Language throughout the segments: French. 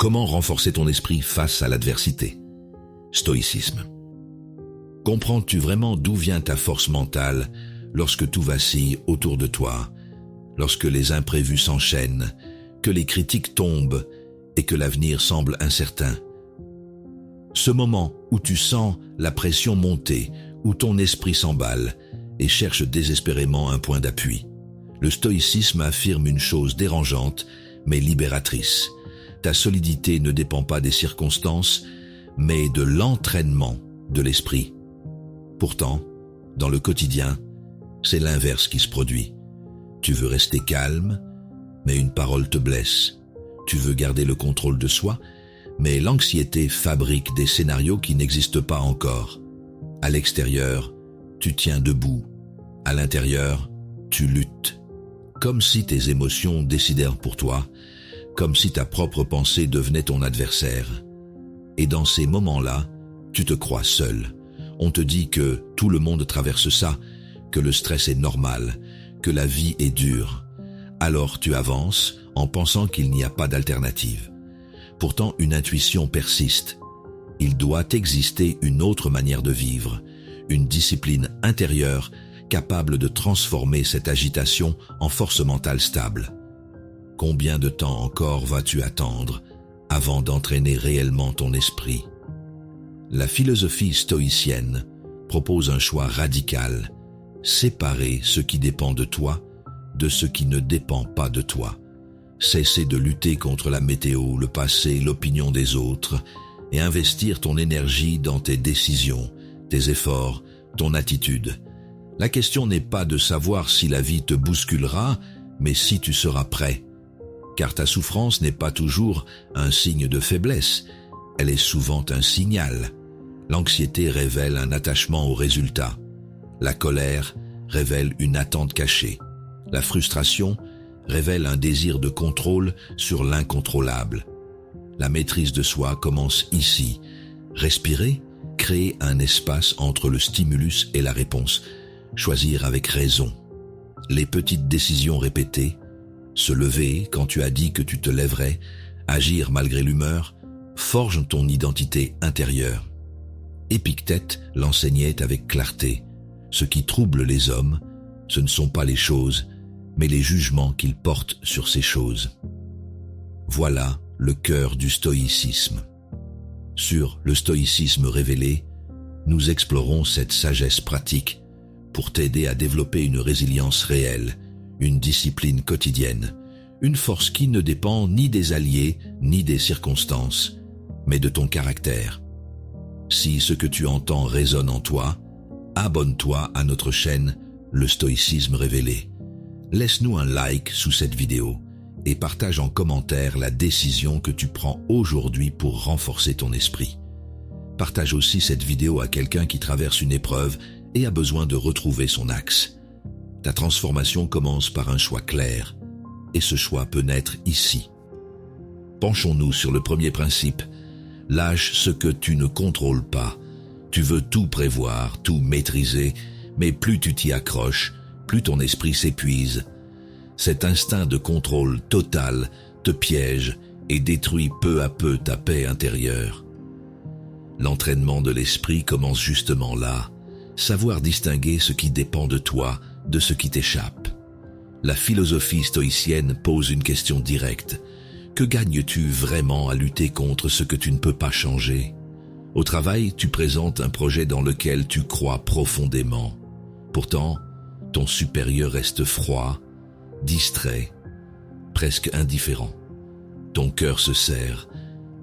Comment renforcer ton esprit face à l'adversité? Stoïcisme. Comprends-tu vraiment d'où vient ta force mentale lorsque tout vacille autour de toi, lorsque les imprévus s'enchaînent, que les critiques tombent et que l'avenir semble incertain? Ce moment où tu sens la pression monter, où ton esprit s'emballe et cherche désespérément un point d'appui. Le stoïcisme affirme une chose dérangeante mais libératrice. Ta solidité ne dépend pas des circonstances, mais de l'entraînement de l'esprit. Pourtant, dans le quotidien, c'est l'inverse qui se produit. Tu veux rester calme, mais une parole te blesse. Tu veux garder le contrôle de soi, mais l'anxiété fabrique des scénarios qui n'existent pas encore. À l'extérieur, tu tiens debout. À l'intérieur, tu luttes. Comme si tes émotions décidèrent pour toi, comme si ta propre pensée devenait ton adversaire. Et dans ces moments-là, tu te crois seul. On te dit que tout le monde traverse ça, que le stress est normal, que la vie est dure. Alors tu avances en pensant qu'il n'y a pas d'alternative. Pourtant, une intuition persiste. Il doit exister une autre manière de vivre, une discipline intérieure capable de transformer cette agitation en force mentale stable. Combien de temps encore vas-tu attendre avant d'entraîner réellement ton esprit? La philosophie stoïcienne propose un choix radical, séparer ce qui dépend de toi de ce qui ne dépend pas de toi. Cesser de lutter contre la météo, le passé, l'opinion des autres et investir ton énergie dans tes décisions, tes efforts, ton attitude. La question n'est pas de savoir si la vie te bousculera, mais si tu seras prêt. Car ta souffrance n'est pas toujours un signe de faiblesse, elle est souvent un signal. L'anxiété révèle un attachement au résultat. La colère révèle une attente cachée. La frustration révèle un désir de contrôle sur l'incontrôlable. La maîtrise de soi commence ici. Respirer, créer un espace entre le stimulus et la réponse. Choisir avec raison. Les petites décisions répétées, se lever quand tu as dit que tu te lèverais, agir malgré l'humeur, forgent ton identité intérieure. Épictète l'enseignait avec clarté. Ce qui trouble les hommes, ce ne sont pas les choses, mais les jugements qu'ils portent sur ces choses. Voilà le cœur du stoïcisme. Sur le stoïcisme révélé, nous explorons cette sagesse pratique pour t'aider à développer une résilience réelle, une discipline quotidienne, une force qui ne dépend ni des alliés ni des circonstances, mais de ton caractère. Si ce que tu entends résonne en toi, abonne-toi à notre chaîne Le Stoïcisme Révélé. Laisse-nous un like sous cette vidéo et partage en commentaire la décision que tu prends aujourd'hui pour renforcer ton esprit. Partage aussi cette vidéo à quelqu'un qui traverse une épreuve et a besoin de retrouver son axe. Ta transformation commence par un choix clair, et ce choix peut naître ici. Penchons-nous sur le premier principe. Lâche ce que tu ne contrôles pas. Tu veux tout prévoir, tout maîtriser, mais plus tu t'y accroches, plus ton esprit s'épuise. Cet instinct de contrôle total te piège et détruit peu à peu ta paix intérieure. L'entraînement de l'esprit commence justement là. Savoir distinguer ce qui dépend de toi de ce qui t'échappe. La philosophie stoïcienne pose une question directe. Que gagnes-tu vraiment à lutter contre ce que tu ne peux pas changer? Au travail, tu présentes un projet dans lequel tu crois profondément. Pourtant, ton supérieur reste froid, distrait, presque indifférent. Ton cœur se serre,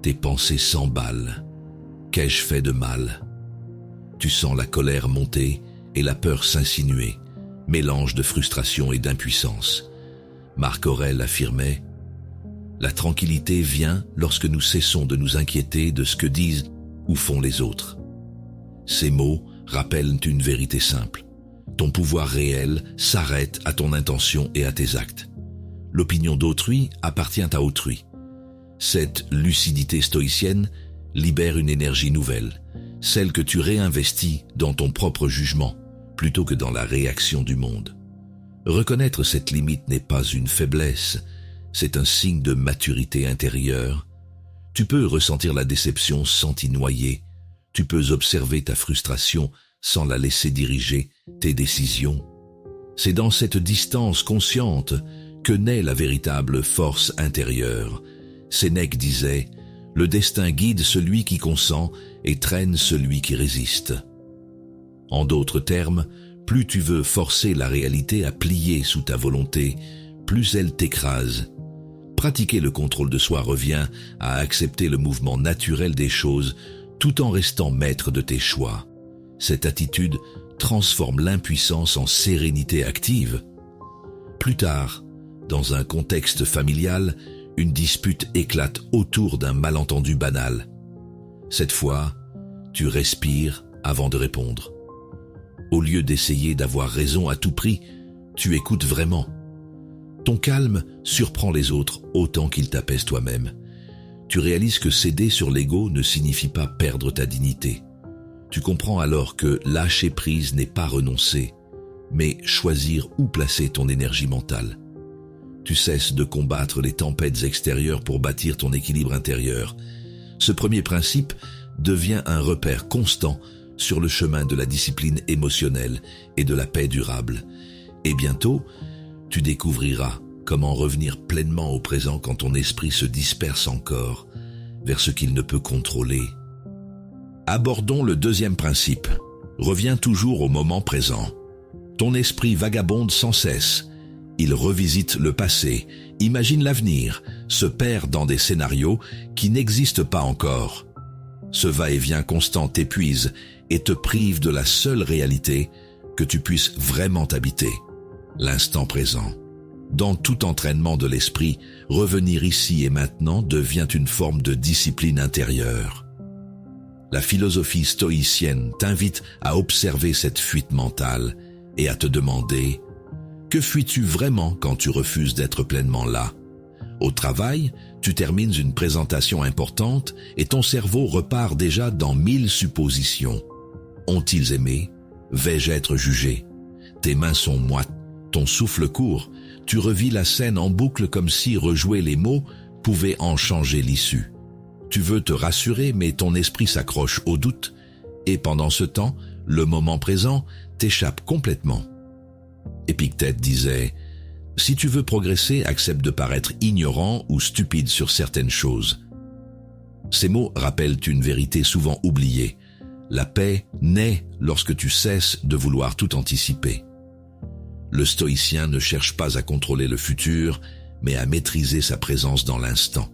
tes pensées s'emballent. Qu'ai-je fait de mal? Tu sens la colère monter et la peur s'insinuer, mélange de frustration et d'impuissance. Marc Aurèle affirmait « La tranquillité vient lorsque nous cessons de nous inquiéter de ce que disent ou font les autres. » Ces mots rappellent une vérité simple. Ton pouvoir réel s'arrête à ton intention et à tes actes. L'opinion d'autrui appartient à autrui. Cette lucidité stoïcienne libère une énergie nouvelle, celle que tu réinvestis dans ton propre jugement, plutôt que dans la réaction du monde. Reconnaître cette limite n'est pas une faiblesse, c'est un signe de maturité intérieure. Tu peux ressentir la déception sans t'y noyer. Tu peux observer ta frustration sans la laisser diriger tes décisions. C'est dans cette distance consciente que naît la véritable force intérieure. Sénèque disait « Le destin guide celui qui consent et traîne celui qui résiste ». En d'autres termes, plus tu veux forcer la réalité à plier sous ta volonté, plus elle t'écrase. Pratiquer le contrôle de soi revient à accepter le mouvement naturel des choses tout en restant maître de tes choix. Cette attitude transforme l'impuissance en sérénité active. Plus tard, dans un contexte familial, une dispute éclate autour d'un malentendu banal. Cette fois, tu respires avant de répondre. Au lieu d'essayer d'avoir raison à tout prix, tu écoutes vraiment. Ton calme surprend les autres autant qu'il t'apaise toi-même. Tu réalises que céder sur l'ego ne signifie pas perdre ta dignité. Tu comprends alors que lâcher prise n'est pas renoncer, mais choisir où placer ton énergie mentale. Tu cesses de combattre les tempêtes extérieures pour bâtir ton équilibre intérieur. Ce premier principe devient un repère constant sur le chemin de la discipline émotionnelle et de la paix durable. Et bientôt, tu découvriras comment revenir pleinement au présent quand ton esprit se disperse encore vers ce qu'il ne peut contrôler. Abordons le deuxième principe. Reviens toujours au moment présent. Ton esprit vagabonde sans cesse. Il revisite le passé, imagine l'avenir, se perd dans des scénarios qui n'existent pas encore. Ce va-et-vient constant t'épuise et te prive de la seule réalité que tu puisses vraiment t'habiter, l'instant présent. Dans tout entraînement de l'esprit, revenir ici et maintenant devient une forme de discipline intérieure. La philosophie stoïcienne t'invite à observer cette fuite mentale et à te demander « Que fuis-tu vraiment quand tu refuses d'être pleinement là ?» Au travail, tu termines une présentation importante et ton cerveau repart déjà dans 1000 suppositions. Ont-ils aimé? Vais-je être jugé? Tes mains sont moites, ton souffle court. Tu revis la scène en boucle comme si rejouer les mots pouvait en changer l'issue. Tu veux te rassurer, mais ton esprit s'accroche au doute, et pendant ce temps, le moment présent t'échappe complètement. Épictète disait « Si tu veux progresser, accepte de paraître ignorant ou stupide sur certaines choses. » Ces mots rappellent une vérité souvent oubliée. La paix naît lorsque tu cesses de vouloir tout anticiper. Le stoïcien ne cherche pas à contrôler le futur, mais à maîtriser sa présence dans l'instant.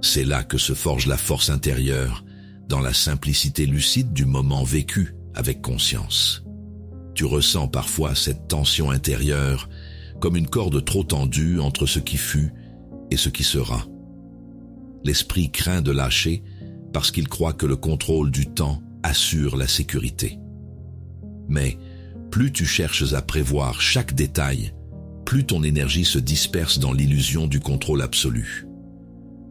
C'est là que se forge la force intérieure, dans la simplicité lucide du moment vécu avec conscience. Tu ressens parfois cette tension intérieure, comme une corde trop tendue entre ce qui fut et ce qui sera. L'esprit craint de lâcher parce qu'il croit que le contrôle du temps assure la sécurité. Mais plus tu cherches à prévoir chaque détail, plus ton énergie se disperse dans l'illusion du contrôle absolu.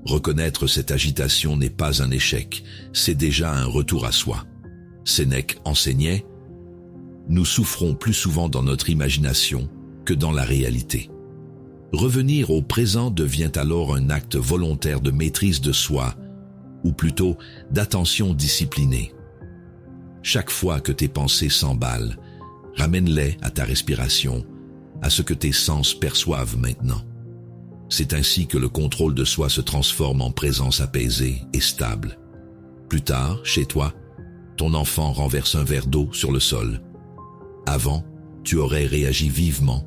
Reconnaître cette agitation n'est pas un échec, c'est déjà un retour à soi. Sénèque enseignait « Nous souffrons plus souvent dans notre imagination que dans la réalité. » Revenir au présent devient alors un acte volontaire de maîtrise de soi, ou plutôt d'attention disciplinée. Chaque fois que tes pensées s'emballent, ramène-les à ta respiration, à ce que tes sens perçoivent maintenant. C'est ainsi que le contrôle de soi se transforme en présence apaisée et stable. Plus tard, chez toi, ton enfant renverse un verre d'eau sur le sol. Avant, tu aurais réagi vivement,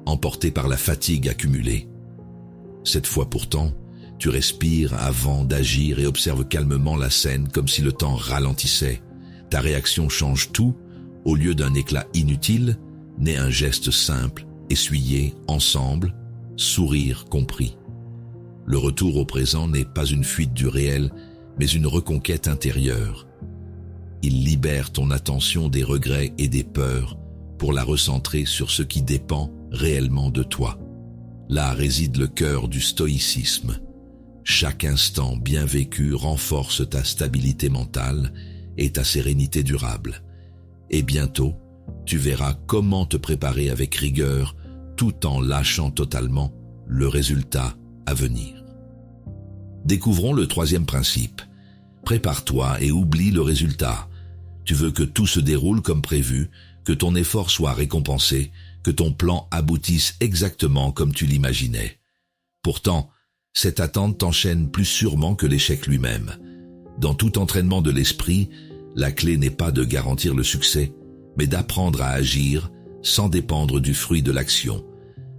emporté par la fatigue accumulée. Cette fois pourtant, tu respires avant d'agir et observes calmement la scène comme si le temps ralentissait. Ta réaction change tout. Au lieu d'un éclat inutile, naît un geste simple, essuyé ensemble, sourire compris. Le retour au présent n'est pas une fuite du réel, mais une reconquête intérieure. Il libère ton attention des regrets et des peurs pour la recentrer sur ce qui dépend réellement de toi. Là réside le cœur du stoïcisme. Chaque instant bien vécu renforce ta stabilité mentale et ta sérénité durable. Et bientôt, tu verras comment te préparer avec rigueur tout en lâchant totalement le résultat à venir. Découvrons le troisième principe. Prépare-toi et oublie le résultat. Tu veux que tout se déroule comme prévu, que ton effort soit récompensé, que ton plan aboutisse exactement comme tu l'imaginais. Pourtant, cette attente t'enchaîne plus sûrement que l'échec lui-même. Dans tout entraînement de l'esprit, la clé n'est pas de garantir le succès, mais d'apprendre à agir sans dépendre du fruit de l'action.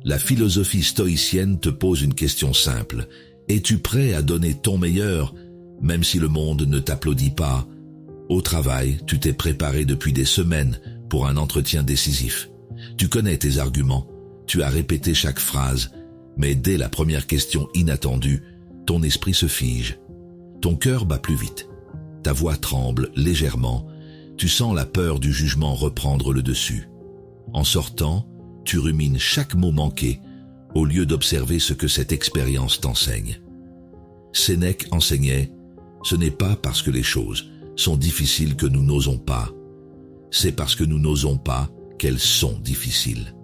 La philosophie stoïcienne te pose une question simple. Es-tu prêt à donner ton meilleur, même si le monde ne t'applaudit pas? Au travail, tu t'es préparé depuis des semaines pour un entretien décisif. Tu connais tes arguments, tu as répété chaque phrase, mais dès la première question inattendue, ton esprit se fige. Ton cœur bat plus vite. Ta voix tremble légèrement. Tu sens la peur du jugement reprendre le dessus. En sortant, tu rumines chaque mot manqué, au lieu d'observer ce que cette expérience t'enseigne. Sénèque enseignait « Ce n'est pas parce que les choses sont difficiles que nous n'osons pas. C'est parce que nous n'osons pas qu'elles sont difficiles. »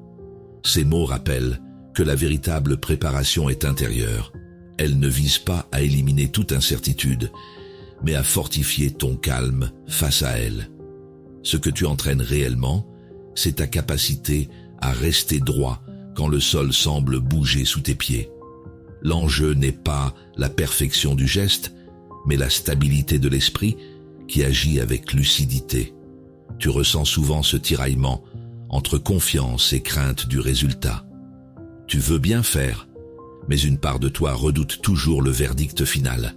Ces mots rappellent que la véritable préparation est intérieure. Elle ne vise pas à éliminer toute incertitude, mais à fortifier ton calme face à elle. Ce que tu entraînes réellement, c'est ta capacité à rester droit quand le sol semble bouger sous tes pieds. L'enjeu n'est pas la perfection du geste, mais la stabilité de l'esprit qui agit avec lucidité. Tu ressens souvent ce tiraillement entre confiance et crainte du résultat. Tu veux bien faire, mais une part de toi redoute toujours le verdict final.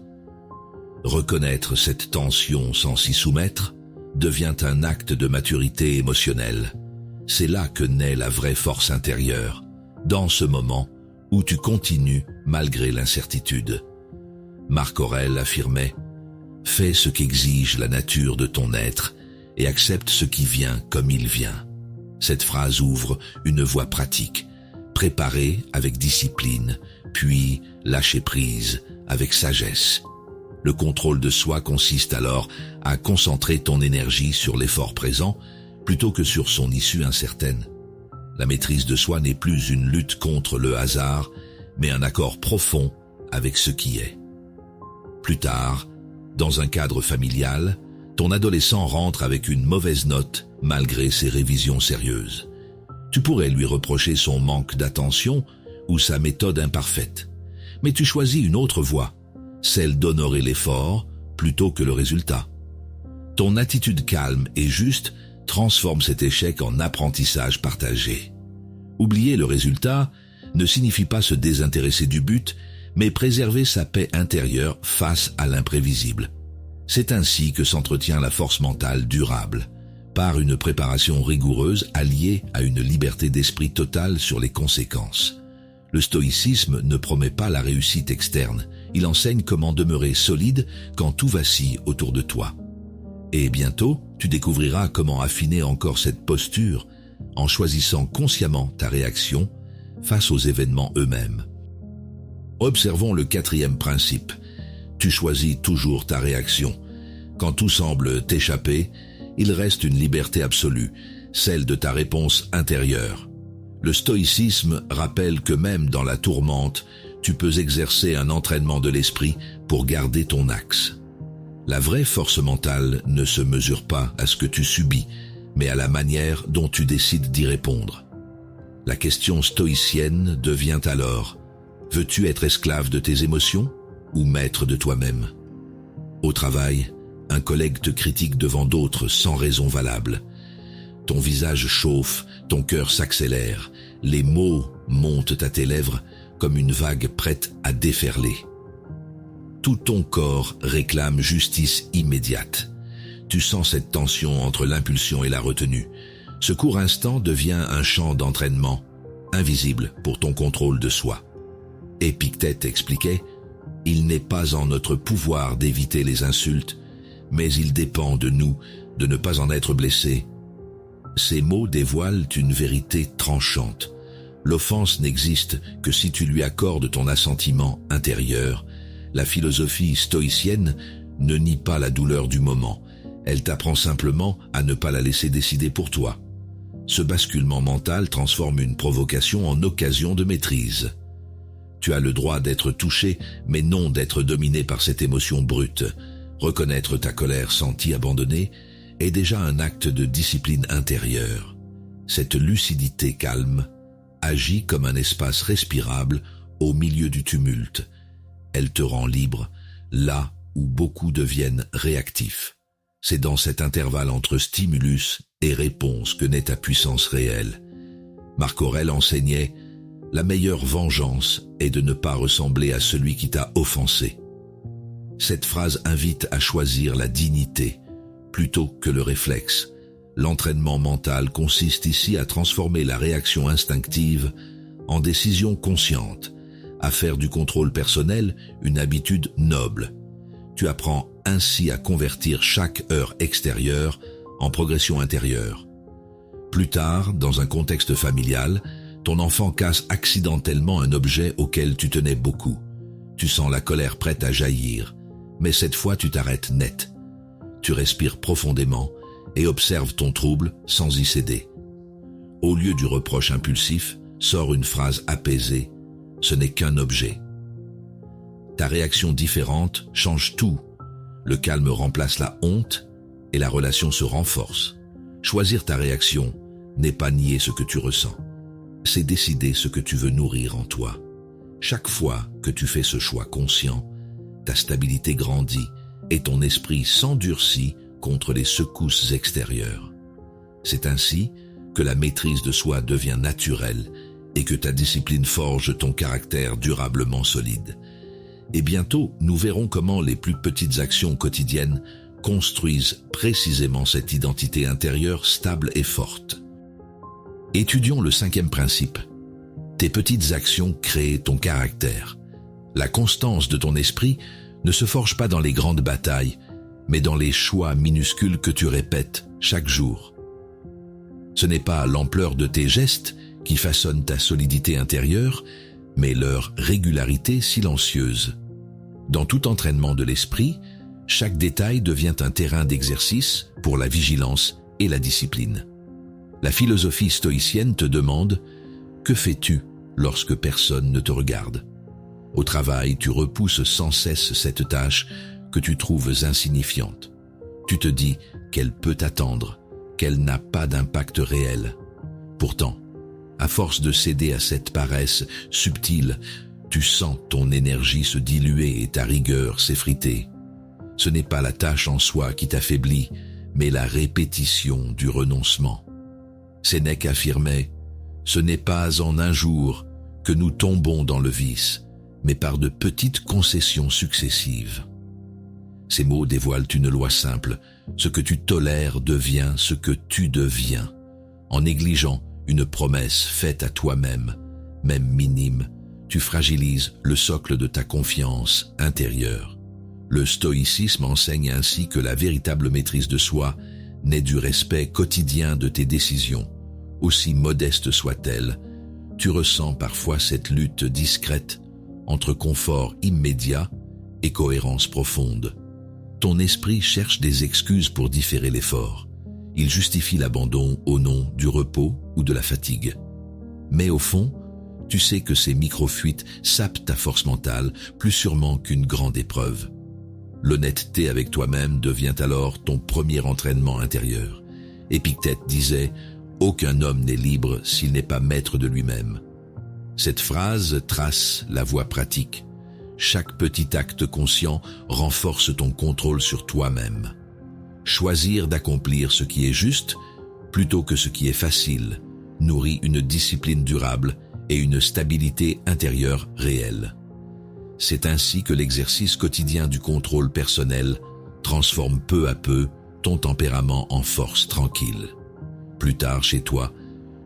Reconnaître cette tension sans s'y soumettre devient un acte de maturité émotionnelle. C'est là que naît la vraie force intérieure, dans ce moment où tu continues malgré l'incertitude. Marc Aurèle affirmait « Fais ce qu'exige la nature de ton être et accepte ce qui vient comme il vient ». Cette phrase ouvre une voie pratique, préparer avec discipline, puis lâcher prise avec sagesse. Le contrôle de soi consiste alors à concentrer ton énergie sur l'effort présent plutôt que sur son issue incertaine. La maîtrise de soi n'est plus une lutte contre le hasard, mais un accord profond avec ce qui est. Plus tard, dans un cadre familial, ton adolescent rentre avec une mauvaise note malgré ses révisions sérieuses. Tu pourrais lui reprocher son manque d'attention ou sa méthode imparfaite, mais tu choisis une autre voie, celle d'honorer l'effort plutôt que le résultat. Ton attitude calme et juste transforme cet échec en apprentissage partagé. Oublier le résultat ne signifie pas se désintéresser du but, mais préserver sa paix intérieure face à l'imprévisible. C'est ainsi que s'entretient la force mentale durable, par une préparation rigoureuse alliée à une liberté d'esprit totale sur les conséquences. Le stoïcisme ne promet pas la réussite externe, il enseigne comment demeurer solide quand tout vacille autour de toi. Et bientôt, tu découvriras comment affiner encore cette posture en choisissant consciemment ta réaction face aux événements eux-mêmes. Observons le quatrième principe. Tu choisis toujours ta réaction. Quand tout semble t'échapper, il reste une liberté absolue, celle de ta réponse intérieure. Le stoïcisme rappelle que même dans la tourmente, tu peux exercer un entraînement de l'esprit pour garder ton axe. La vraie force mentale ne se mesure pas à ce que tu subis, mais à la manière dont tu décides d'y répondre. La question stoïcienne devient alors: veux-tu être esclave de tes émotions ou maître de toi-même? Au travail, un collègue te critique devant d'autres sans raison valable. Ton visage chauffe, ton cœur s'accélère, les mots montent à tes lèvres comme une vague prête à déferler. Tout ton corps réclame justice immédiate. Tu sens cette tension entre l'impulsion et la retenue. Ce court instant devient un champ d'entraînement, invisible pour ton contrôle de soi. Épictète expliquait « Il n'est pas en notre pouvoir d'éviter les insultes, mais il dépend de nous de ne pas en être blessés. » Ces mots dévoilent une vérité tranchante. L'offense n'existe que si tu lui accordes ton assentiment intérieur. La philosophie stoïcienne ne nie pas la douleur du moment. Elle t'apprend simplement à ne pas la laisser décider pour toi. Ce basculement mental transforme une provocation en occasion de maîtrise. Tu as le droit d'être touché, mais non d'être dominé par cette émotion brute. Reconnaître ta colère sentie abandonnée est déjà un acte de discipline intérieure. Cette lucidité calme agit comme un espace respirable au milieu du tumulte. Elle te rend libre, là où beaucoup deviennent réactifs. C'est dans cet intervalle entre stimulus et réponse que naît ta puissance réelle. Marc Aurèle enseignait « La meilleure vengeance est de ne pas ressembler à celui qui t'a offensé ». Cette phrase invite à choisir la dignité plutôt que le réflexe. L'entraînement mental consiste ici à transformer la réaction instinctive en décision consciente, à faire du contrôle personnel une habitude noble. Tu apprends ainsi à convertir chaque heure extérieure en progression intérieure. Plus tard, dans un contexte familial, ton enfant casse accidentellement un objet auquel tu tenais beaucoup. Tu sens la colère prête à jaillir, mais cette fois tu t'arrêtes net. Tu respires profondément et observes ton trouble sans y céder. Au lieu du reproche impulsif, sort une phrase apaisée « Ce n'est qu'un objet ». Ta réaction différente change tout. Le calme remplace la honte et la relation se renforce. Choisir ta réaction n'est pas nier ce que tu ressens. C'est décider ce que tu veux nourrir en toi. Chaque fois que tu fais ce choix conscient, ta stabilité grandit et ton esprit s'endurcit contre les secousses extérieures. C'est ainsi que la maîtrise de soi devient naturelle et que ta discipline forge ton caractère durablement solide. Et bientôt, nous verrons comment les plus petites actions quotidiennes construisent précisément cette identité intérieure stable et forte. Étudions le 5e principe. Tes petites actions créent ton caractère. La constance de ton esprit ne se forge pas dans les grandes batailles, mais dans les choix minuscules que tu répètes chaque jour. Ce n'est pas l'ampleur de tes gestes qui façonne ta solidité intérieure, mais leur régularité silencieuse. Dans tout entraînement de l'esprit, chaque détail devient un terrain d'exercice pour la vigilance et la discipline. La philosophie stoïcienne te demande « Que fais-tu lorsque personne ne te regarde ?» Au travail, tu repousses sans cesse cette tâche que tu trouves insignifiante. Tu te dis qu'elle peut attendre, qu'elle n'a pas d'impact réel. Pourtant, à force de céder à cette paresse subtile, tu sens ton énergie se diluer et ta rigueur s'effriter. Ce n'est pas la tâche en soi qui t'affaiblit, mais la répétition du renoncement. Sénèque affirmait « Ce n'est pas en un jour que nous tombons dans le vice, mais par de petites concessions successives. » Ces mots dévoilent une loi simple. Ce que tu tolères devient ce que tu deviens. En négligeant une promesse faite à toi-même, même minime, tu fragilises le socle de ta confiance intérieure. Le stoïcisme enseigne ainsi que la véritable maîtrise de soi naît du respect quotidien de tes décisions. Aussi modestes soient-elles, tu ressens parfois cette lutte discrète entre confort immédiat et cohérence profonde. Ton esprit cherche des excuses pour différer l'effort. Il justifie l'abandon au nom du repos ou de la fatigue. Mais au fond, tu sais que ces micro-fuites sapent ta force mentale plus sûrement qu'une grande épreuve. L'honnêteté avec toi-même devient alors ton premier entraînement intérieur. Épictète disait « Aucun homme n'est libre s'il n'est pas maître de lui-même ». Cette phrase trace la voie pratique. Chaque petit acte conscient renforce ton contrôle sur toi-même. Choisir d'accomplir ce qui est juste plutôt que ce qui est facile nourrit une discipline durable et une stabilité intérieure réelle. C'est ainsi que l'exercice quotidien du contrôle personnel transforme peu à peu ton tempérament en force tranquille. Plus tard chez toi,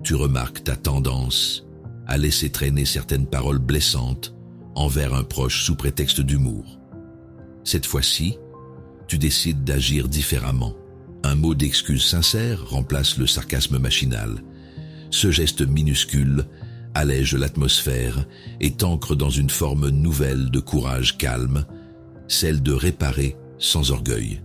tu remarques ta tendance à laisser traîner certaines paroles blessantes envers un proche sous prétexte d'humour. Cette fois-ci, tu décides d'agir différemment. Un mot d'excuse sincère remplace le sarcasme machinal. Ce geste minuscule allège l'atmosphère et t'ancre dans une forme nouvelle de courage calme, celle de réparer sans orgueil.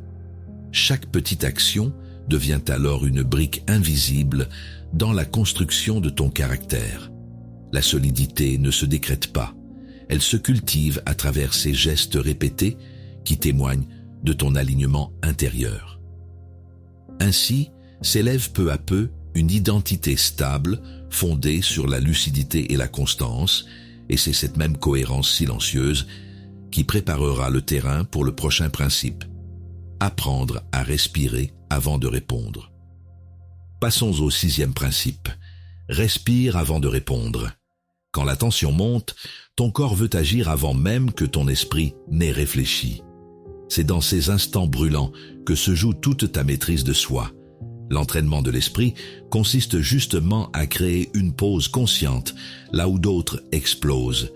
Chaque petite action devient alors une brique invisible dans la construction de ton caractère. La solidité ne se décrète pas, Elle se cultive à travers ces gestes répétés qui témoignent de ton alignement intérieur. Ainsi, s'élève peu à peu une identité stable fondée sur la lucidité et la constance, et c'est cette même cohérence silencieuse qui préparera le terrain pour le prochain principe. Apprendre à respirer avant de répondre. Passons au 6e principe. Respire avant de répondre. Quand la tension monte, ton corps veut agir avant même que ton esprit n'ait réfléchi. C'est dans ces instants brûlants que se joue toute ta maîtrise de soi. L'entraînement de l'esprit consiste justement à créer une pause consciente, là où d'autres explosent.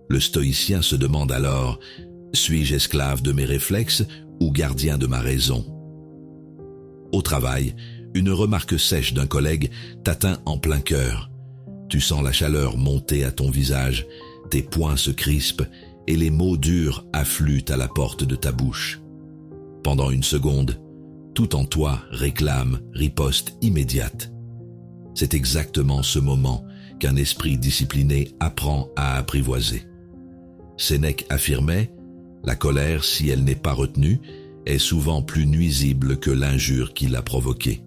Le stoïcien se demande alors, suis-je esclave de mes réflexes ou gardien de ma raison? Au travail, une remarque sèche d'un collègue t'atteint en plein cœur. Tu sens la chaleur monter à ton visage, tes poings se crispent et les mots durs affluent à la porte de ta bouche. Pendant une seconde, tout en toi réclame riposte immédiate. C'est exactement ce moment qu'un esprit discipliné apprend à apprivoiser. Sénèque affirmait « La colère, si elle n'est pas retenue, est souvent plus nuisible que l'injure qui l'a provoquée. »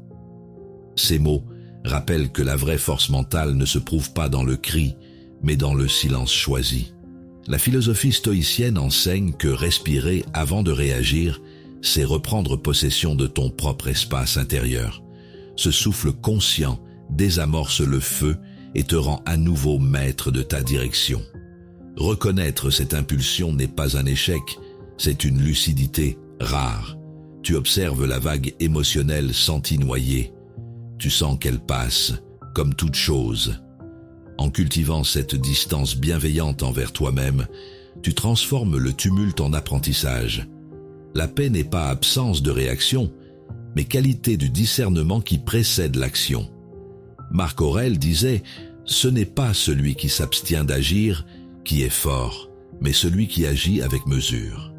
Ces mots rappellent que la vraie force mentale ne se prouve pas dans le cri, mais dans le silence choisi. La philosophie stoïcienne enseigne que respirer avant de réagir, c'est reprendre possession de ton propre espace intérieur. Ce souffle conscient désamorce le feu et te rend à nouveau maître de ta direction. Reconnaître cette impulsion n'est pas un échec, c'est une lucidité rare. Tu observes la vague émotionnelle sentie noyer. Tu sens qu'elle passe, comme toute chose. En cultivant cette distance bienveillante envers toi-même, tu transformes le tumulte en apprentissage. La paix n'est pas absence de réaction, mais qualité du discernement qui précède l'action. Marc Aurèle disait « Ce n'est pas celui qui s'abstient d'agir qui est fort, mais celui qui agit avec mesure. »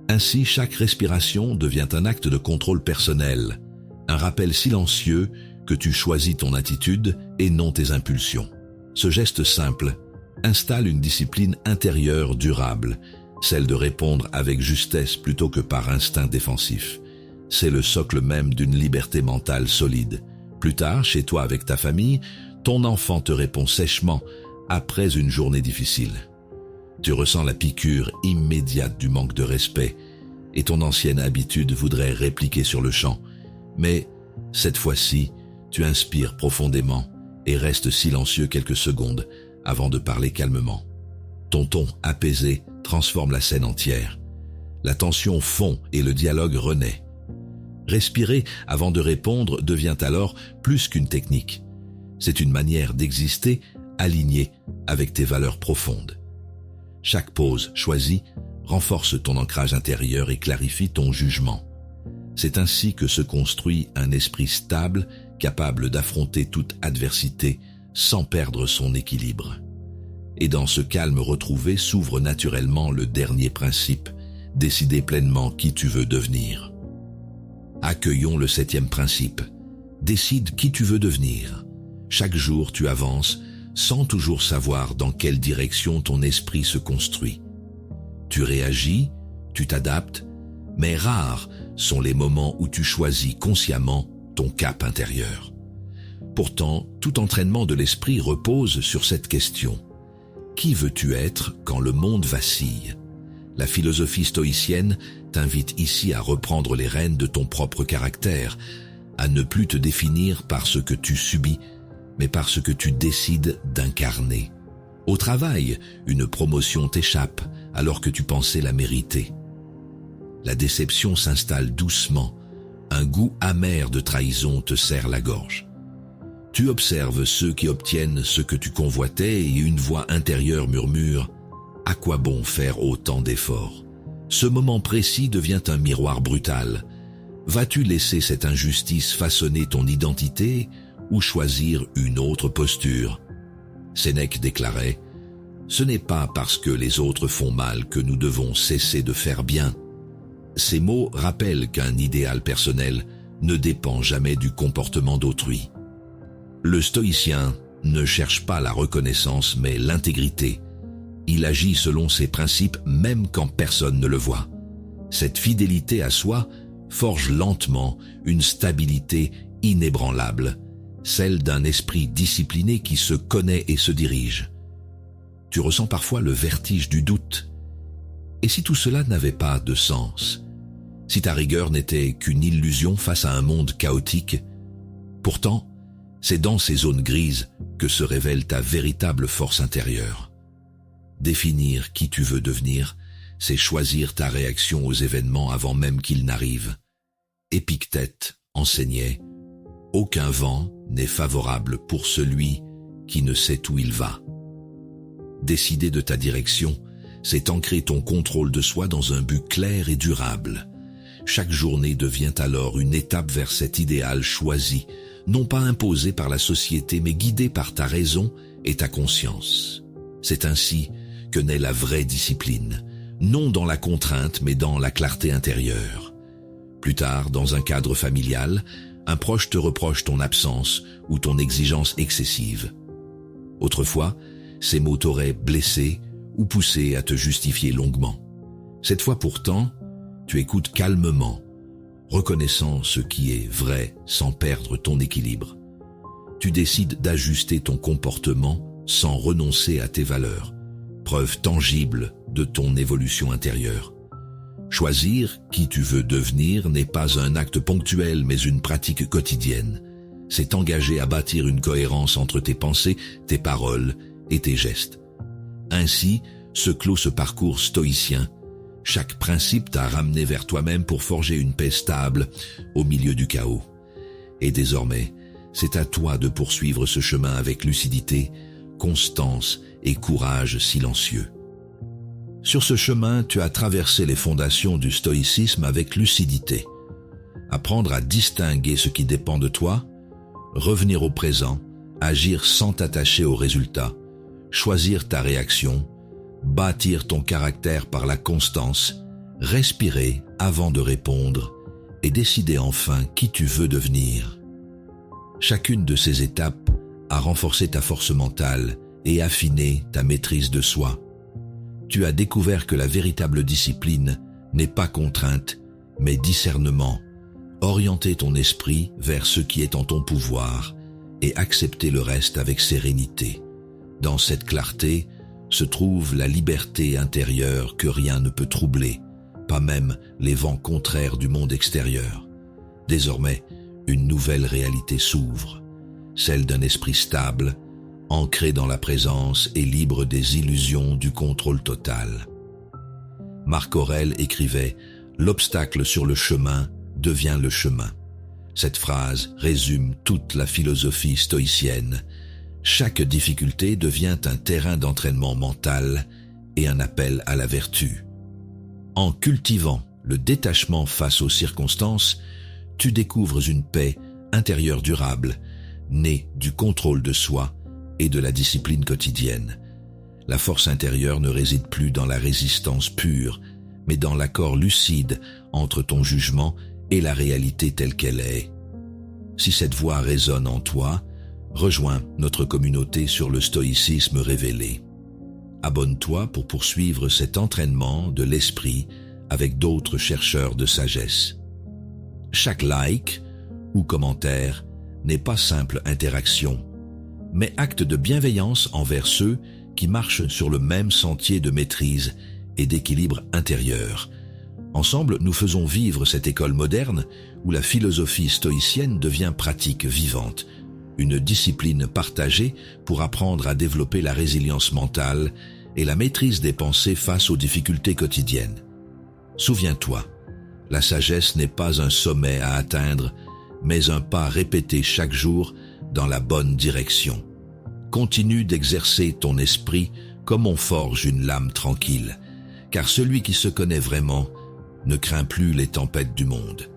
Ainsi, chaque respiration devient un acte de contrôle personnel, un rappel silencieux que tu choisis ton attitude et non tes impulsions. Ce geste simple installe une discipline intérieure durable, celle de répondre avec justesse plutôt que par instinct défensif. C'est le socle même d'une liberté mentale solide. Plus tard, chez toi avec ta famille, ton enfant te répond sèchement après une journée difficile. Tu ressens la piqûre immédiate du manque de respect et ton ancienne habitude voudrait répliquer sur le champ. Mais cette fois-ci, tu inspires profondément et restes silencieux quelques secondes avant de parler calmement. Ton ton apaisé transforme la scène entière. La tension fond et le dialogue renaît. Respirer avant de répondre devient alors plus qu'une technique. C'est une manière d'exister alignée avec tes valeurs profondes. Chaque pause choisie renforce ton ancrage intérieur et clarifie ton jugement. C'est ainsi que se construit un esprit stable, capable d'affronter toute adversité sans perdre son équilibre. Et dans ce calme retrouvé s'ouvre naturellement le dernier principe, décider pleinement qui tu veux devenir. Accueillons le 7e principe. Décide qui tu veux devenir. Chaque jour tu avances sans toujours savoir dans quelle direction ton esprit se construit. Tu réagis, tu t'adaptes, mais rares sont les moments où tu choisis consciemment ton cap intérieur. Pourtant, tout entraînement de l'esprit repose sur cette question. Qui veux-tu être quand le monde vacille? La philosophie stoïcienne t'invite ici à reprendre les rênes de ton propre caractère, à ne plus te définir par ce que tu subis, mais par ce que tu décides d'incarner. Au travail, une promotion t'échappe alors que tu pensais la mériter. La déception s'installe doucement, un goût amer de trahison te serre la gorge. Tu observes ceux qui obtiennent ce que tu convoitais et une voix intérieure murmure « À quoi bon faire autant d'efforts ?» Ce moment précis devient un miroir brutal. Vas-tu laisser cette injustice façonner ton identité ou choisir une autre posture? Sénèque déclarait « Ce n'est pas parce que les autres font mal que nous devons cesser de faire bien. » Ces mots rappellent qu'un idéal personnel ne dépend jamais du comportement d'autrui. Le stoïcien ne cherche pas la reconnaissance mais l'intégrité. Il agit selon ses principes même quand personne ne le voit. Cette fidélité à soi forge lentement une stabilité inébranlable, celle d'un esprit discipliné qui se connaît et se dirige. Tu ressens parfois le vertige du doute. Et si tout cela n'avait pas de sens? Si ta rigueur n'était qu'une illusion face à un monde chaotique? Pourtant, c'est dans ces zones grises que se révèle ta véritable force intérieure. Définir qui tu veux devenir, c'est choisir ta réaction aux événements avant même qu'ils n'arrivent. Épictète enseignait « Aucun vent n'est favorable pour celui qui ne sait où il va ». Décider de ta direction, c'est ancrer ton contrôle de soi dans un but clair et durable. Chaque journée devient alors une étape vers cet idéal choisi, non pas imposé par la société, mais guidé par ta raison et ta conscience. C'est ainsi que naît la vraie discipline, non dans la contrainte, mais dans la clarté intérieure. Plus tard, dans un cadre familial, un proche te reproche ton absence ou ton exigence excessive. Autrefois, ces mots t'auraient blessé ou poussé à te justifier longuement. Cette fois pourtant, tu écoutes calmement, reconnaissant ce qui est vrai sans perdre ton équilibre. Tu décides d'ajuster ton comportement sans renoncer à tes valeurs, preuve tangible de ton évolution intérieure. Choisir qui tu veux devenir n'est pas un acte ponctuel mais une pratique quotidienne. C'est t'engager à bâtir une cohérence entre tes pensées, tes paroles et tes gestes. Ainsi se clôt ce parcours stoïcien. Chaque principe t'a ramené vers toi-même pour forger une paix stable au milieu du chaos. Et désormais, c'est à toi de poursuivre ce chemin avec lucidité, constance et courage silencieux. Sur ce chemin, tu as traversé les fondations du stoïcisme avec lucidité. Apprendre à distinguer ce qui dépend de toi, revenir au présent, agir sans t'attacher aux résultats, choisir ta réaction, bâtir ton caractère par la constance, respirer avant de répondre et décider enfin qui tu veux devenir. Chacune de ces étapes a renforcé ta force mentale et affiné ta maîtrise de soi. Tu as découvert que la véritable discipline n'est pas contrainte, mais discernement. Orienter ton esprit vers ce qui est en ton pouvoir et accepter le reste avec sérénité. Dans cette clarté se trouve la liberté intérieure que rien ne peut troubler, pas même les vents contraires du monde extérieur. Désormais, une nouvelle réalité s'ouvre, celle d'un esprit stable, ancré dans la présence et libre des illusions du contrôle total. Marc Aurèle écrivait « L'obstacle sur le chemin devient le chemin ». Cette phrase résume toute la philosophie stoïcienne. Chaque difficulté devient un terrain d'entraînement mental et un appel à la vertu. En cultivant le détachement face aux circonstances, tu découvres une paix intérieure durable, née du contrôle de soi et de la discipline quotidienne. La force intérieure ne réside plus dans la résistance pure, mais dans l'accord lucide entre ton jugement et la réalité telle qu'elle est. Si cette voix résonne en toi, rejoins notre communauté sur le stoïcisme révélé. Abonne-toi pour poursuivre cet entraînement de l'esprit avec d'autres chercheurs de sagesse. Chaque like ou commentaire n'est pas simple interaction, mais acte de bienveillance envers ceux qui marchent sur le même sentier de maîtrise et d'équilibre intérieur. Ensemble, nous faisons vivre cette école moderne où la philosophie stoïcienne devient pratique vivante, une discipline partagée pour apprendre à développer la résilience mentale et la maîtrise des pensées face aux difficultés quotidiennes. Souviens-toi, la sagesse n'est pas un sommet à atteindre, mais un pas répété chaque jour dans la bonne direction. Continue d'exercer ton esprit comme on forge une lame tranquille, car celui qui se connaît vraiment ne craint plus les tempêtes du monde.